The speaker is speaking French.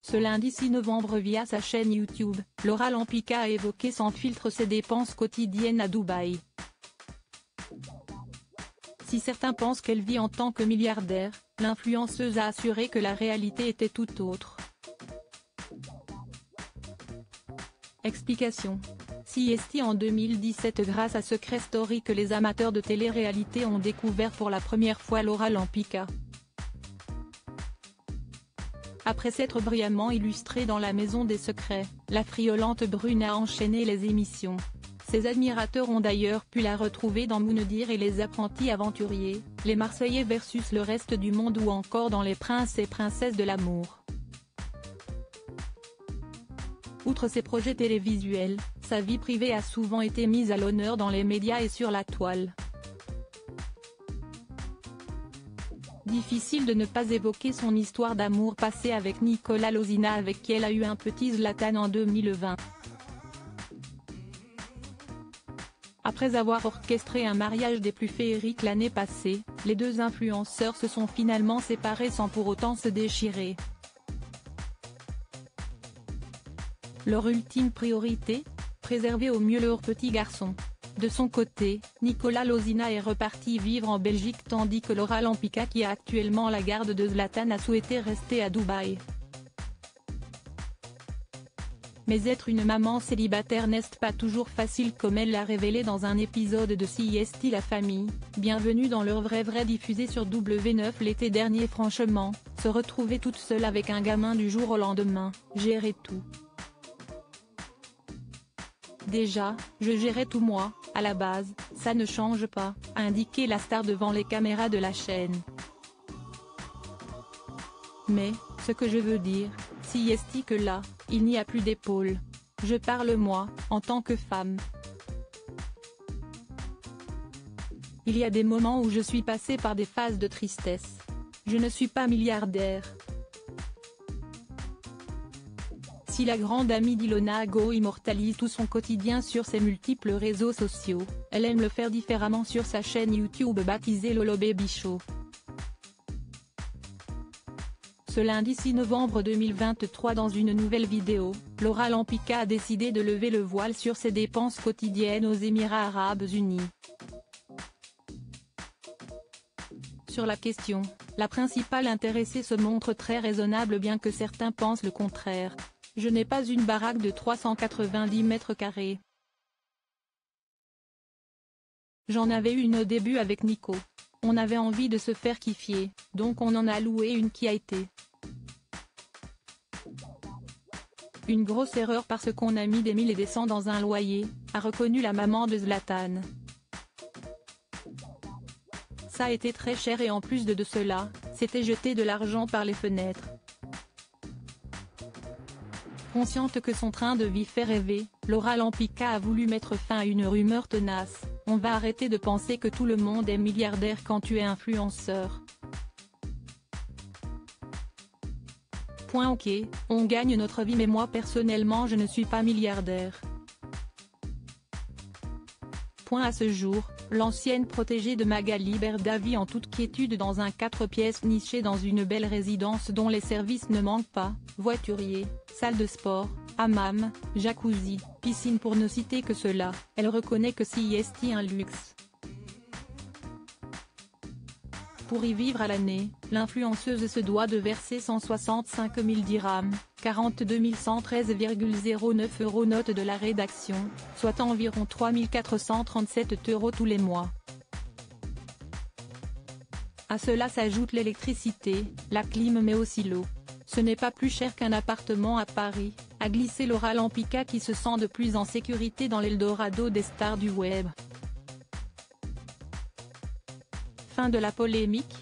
Ce lundi 6 novembre via sa chaîne YouTube, Laura Lampika a évoqué sans filtre ses dépenses quotidiennes à Dubaï. Si certains pensent qu'elle vit en tant que milliardaire, l'influenceuse a assuré que la réalité était tout autre. Explication. CST en 2017. Grâce à Secret Story que les amateurs de télé-réalité ont découvert pour la première fois Laura Lampika. Après s'être brillamment illustrée dans La Maison des Secrets, la friolante brune a enchaîné les émissions. Ses admirateurs ont d'ailleurs pu la retrouver dans Moundir et Les Apprentis Aventuriers, Les Marseillais versus le reste du monde ou encore dans Les Princes et Princesses de l'amour. Outre ses projets télévisuels, sa vie privée a souvent été mise à l'honneur dans les médias et sur la toile. Difficile de ne pas évoquer son histoire d'amour passée avec Nicolas Lozina, avec qui elle a eu un petit Zlatan en 2020. Après avoir orchestré un mariage des plus féeriques l'année passée, les deux influenceurs se sont finalement séparés sans pour autant se déchirer. Leur ultime priorité ? Préserver au mieux leur petit garçon. De son côté, Nicolas Lozina est reparti vivre en Belgique tandis que Laura Lampika, qui a actuellement la garde de Zlatan, a souhaité rester à Dubaï. Mais être une maman célibataire n'est pas toujours facile, comme elle l'a révélé dans un épisode de CST La Famille, Bienvenue dans leur vrai diffusé sur W9 l'été dernier. Franchement, se retrouver toute seule avec un gamin du jour au lendemain, gérer tout. Déjà, je gérais tout moi, à la base, ça ne change pas, a indiqué la star devant les caméras de la chaîne. Mais, ce que je veux dire, CST, que là, il n'y a plus d'épaule. Je parle moi, en tant que femme. Il y a des moments où je suis passée par des phases de tristesse. Je ne suis pas milliardaire. Si la grande amie d'Ilona Go immortalise tout son quotidien sur ses multiples réseaux sociaux, elle aime le faire différemment sur sa chaîne YouTube baptisée Lolo Baby Show. Ce lundi 6 novembre 2023, dans une nouvelle vidéo, Laura Lampika a décidé de lever le voile sur ses dépenses quotidiennes aux Émirats Arabes Unis. Sur la question, la principale intéressée se montre très raisonnable, bien que certains pensent le contraire. Je n'ai pas une baraque de 390 mètres carrés. J'en avais une au début avec Nico. On avait envie de se faire kiffer, donc on en a loué une qui a été une grosse erreur parce qu'on a mis des 1000 et des 100 dans un loyer, a reconnu la maman de Zlatan. Ça a été très cher et en plus de cela, c'était jeter de l'argent par les fenêtres. Consciente que son train de vie fait rêver, Laura Lampika a voulu mettre fin à une rumeur tenace: on va arrêter de penser que tout le monde est milliardaire quand tu es influenceur. Ok, on gagne notre vie mais moi personnellement je ne suis pas milliardaire. À ce jour, l'ancienne protégée de Magali Berda vit en toute quiétude dans un 4 pièces niché dans une belle résidence dont les services ne manquent pas, voiturier, salle de sport, hammam, jacuzzi, piscine pour ne citer que cela. Elle reconnaît que CST un luxe. Pour y vivre à l'année, l'influenceuse se doit de verser 165 000 dirhams, 42 113,09 €, note de la rédaction, soit environ 3 437 € tous les mois. À cela s'ajoute l'électricité, la clim mais aussi l'eau. Ce n'est pas plus cher qu'un appartement à Paris, a glissé Laura Lampika, qui se sent de plus en sécurité dans l'Eldorado des stars du web. Fin de la polémique.